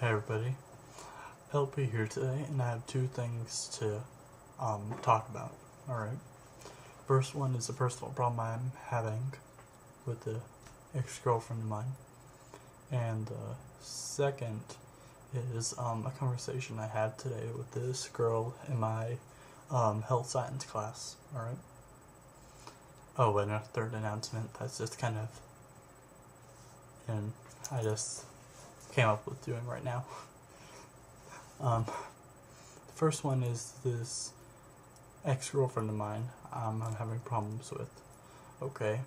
Hey everybody, LP here today, and I have two things to talk about. Alright, first one is a personal problem I'm having with the ex-girlfriend of mine, and the second is a conversation I had today with this girl in my health science class. Alright. Oh, and a third announcement that's just kind of, and I just came up with doing right now. The first one is this ex-girlfriend of mine I'm having problems with. Okay.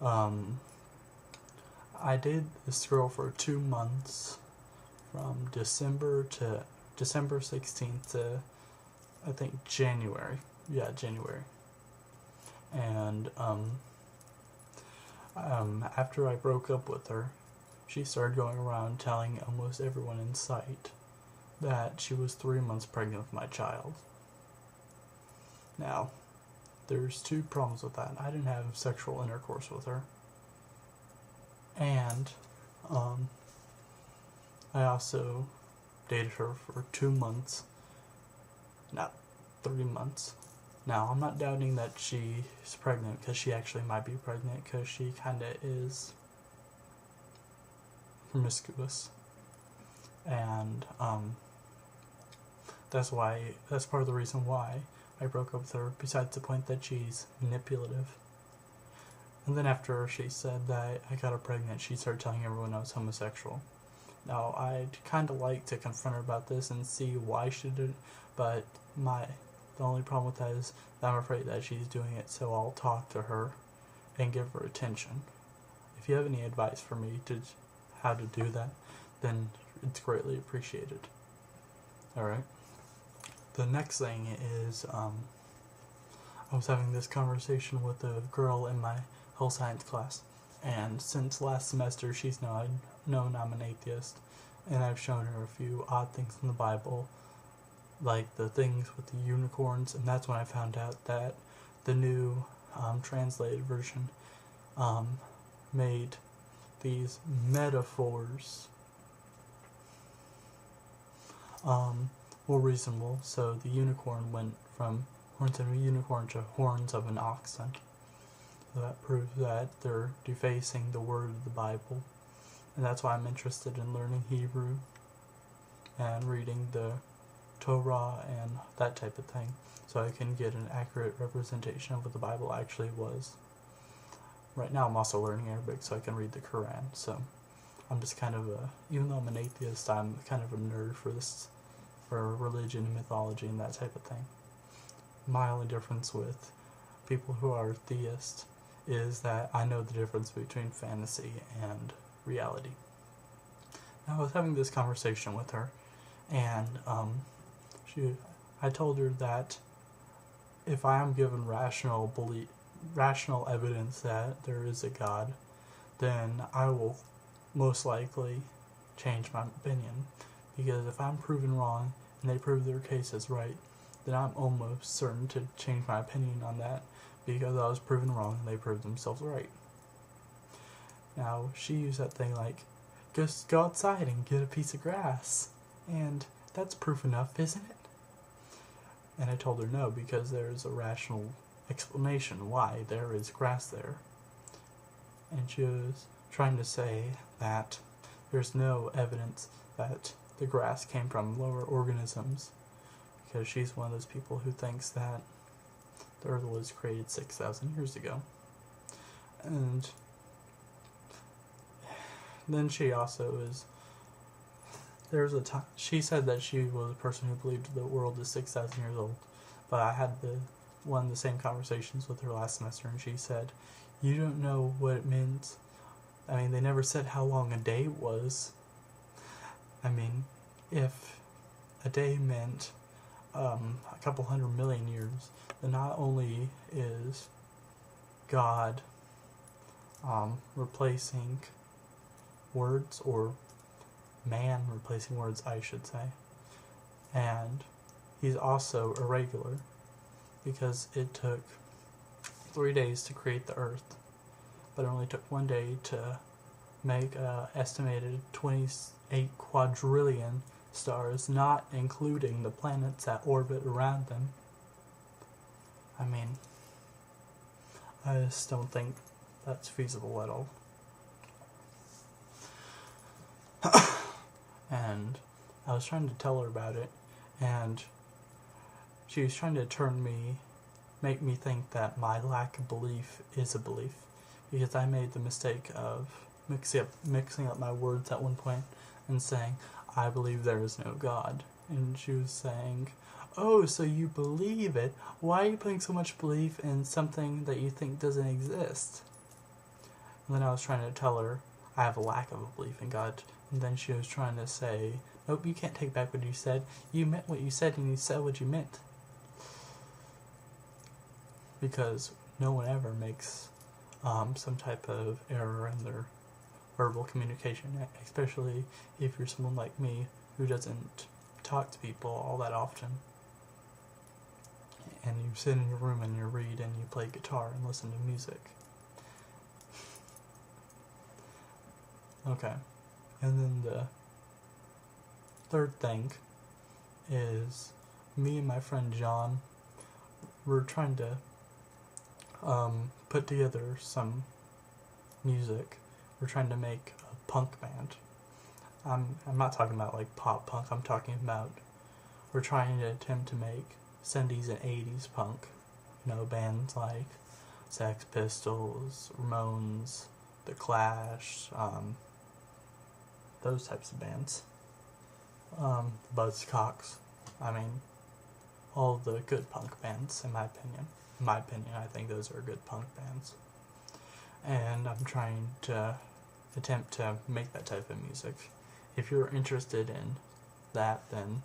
I dated this girl for 2 months, from December 16th to I think January. Yeah, January. And after I broke up with her, she started going around telling almost everyone in sight that she was 3 months pregnant with my child. Now, there's two problems with that. I didn't have sexual intercourse with her. And I also dated her for 2 months, not 3 months. Now, I'm not doubting that she's pregnant, because she actually might be pregnant, because she kind of is promiscuous. And that's part of the reason why I broke up with her, besides the point that she's manipulative. And then after she said that I got her pregnant, she started telling everyone I was homosexual. Now, I'd kind of like to confront her about this and see why she did it, but the only problem with that is that I'm afraid that she's doing it, so I'll talk to her and give her attention. If you have any advice for me to how to do that, then it's greatly appreciated. Alright. The next thing is, I was having this conversation with a girl in my health science class, and since last semester she's known I'm an atheist, and I've shown her a few odd things in the Bible, like the things with the unicorns, and that's when I found out that the new translated version made these metaphors more reasonable. So the unicorn went from horns of a unicorn to horns of an oxen. So that proves that they're defacing the word of the Bible, and that's why I'm interested in learning Hebrew and reading the Torah and that type of thing, so I can get an accurate representation of what the Bible actually was. Right now I'm also learning Arabic so I can read the Quran, so I'm just kind of even though I'm an atheist, I'm kind of a nerd for religion and mythology and that type of thing. My only difference with people who are theists is that I know the difference between fantasy and reality. Now, I was having this conversation with her, and I told her that if I am given rational evidence that there is a God, then I will most likely change my opinion. Because if I'm proven wrong and they prove their case is right, then I'm almost certain to change my opinion on that, because I was proven wrong and they proved themselves right. Now, she used that thing like, just go outside and get a piece of grass, and that's proof enough, isn't it? And I told her no, because there's a rational explanation why there is grass there. And she was trying to say that there's no evidence that the grass came from lower organisms, because she's one of those people who thinks that the earth was created 6,000 years ago. And then she also she said that she was a person who believed the world is 6,000 years old, but I had one of the same conversations with her last semester, and she said, you don't know what it means. I mean, they never said how long a day was. I mean, if a day meant a couple 100 million years, then not only is God replacing words, or man replacing words, I should say, and he's also irregular, because it took 3 days to create the earth, but it only took 1 day to make estimated 28 quadrillion stars, not including the planets that orbit around them. I mean, I just don't think that's feasible at all. And I was trying to tell her about it, and she was trying to make me think that my lack of belief is a belief, because I made the mistake of mixing up my words at one point and saying, I believe there is no God. And she was saying, oh, so you believe it? Why are you putting so much belief in something that you think doesn't exist? And then I was trying to tell her I have a lack of a belief in God. And then she was trying to say, nope, you can't take back what you said. You meant what you said, and you said what you meant. Because no one ever makes some type of error in their verbal communication, especially if you're someone like me who doesn't talk to people all that often. And you sit in your room and you read and you play guitar and listen to music. Okay. And then the third thing is me and my friend John, we're trying to put together some music. We're trying to make a punk band. I'm not talking about like pop punk. I'm talking about we're trying to attempt to make 70s and 80s punk. You know, bands like Sex Pistols, Ramones, The Clash, those types of bands. Buzzcocks. I mean, all the good punk bands, in my opinion. In my opinion, I think those are good punk bands. And I'm trying to attempt to make that type of music. If you're interested in that, then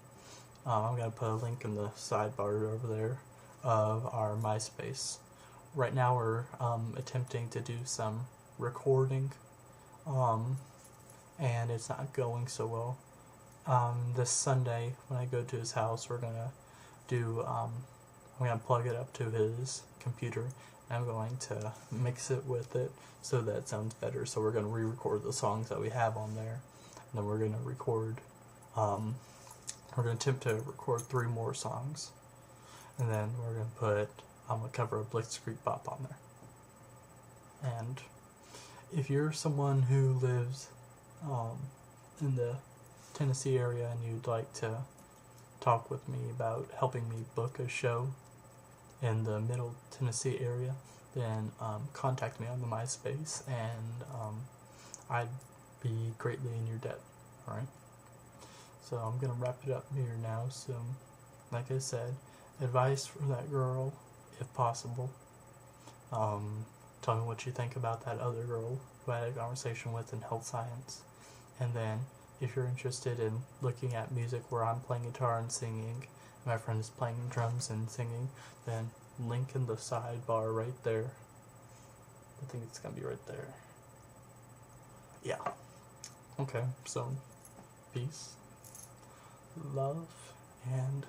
I'm going to put a link in the sidebar over there of our MySpace. Right now we're attempting to do some recording, and it's not going so well. This Sunday, when I go to his house, we're going to do, I'm going to plug it up to his computer, and I'm going to mix it with it so that it sounds better. So we're going to re-record the songs that we have on there, and then we're going to record, we're going to attempt to record 3 more songs, and then we're going to put a cover of Blitzkrieg Bop on there. And if you're someone who lives in the Tennessee area and you'd like to talk with me about helping me book a show in the Middle Tennessee area, then contact me on the MySpace, and I'd be greatly in your debt. Alright? So I'm going to wrap it up here now. So, like I said, advice for that girl, if possible. Tell me what you think about that other girl who I had a conversation with in health science. And then, if you're interested in looking at music where I'm playing guitar and singing, my friend is playing drums and singing, then link in the sidebar right there. I think it's going to be right there. Yeah. Okay, so peace, love, and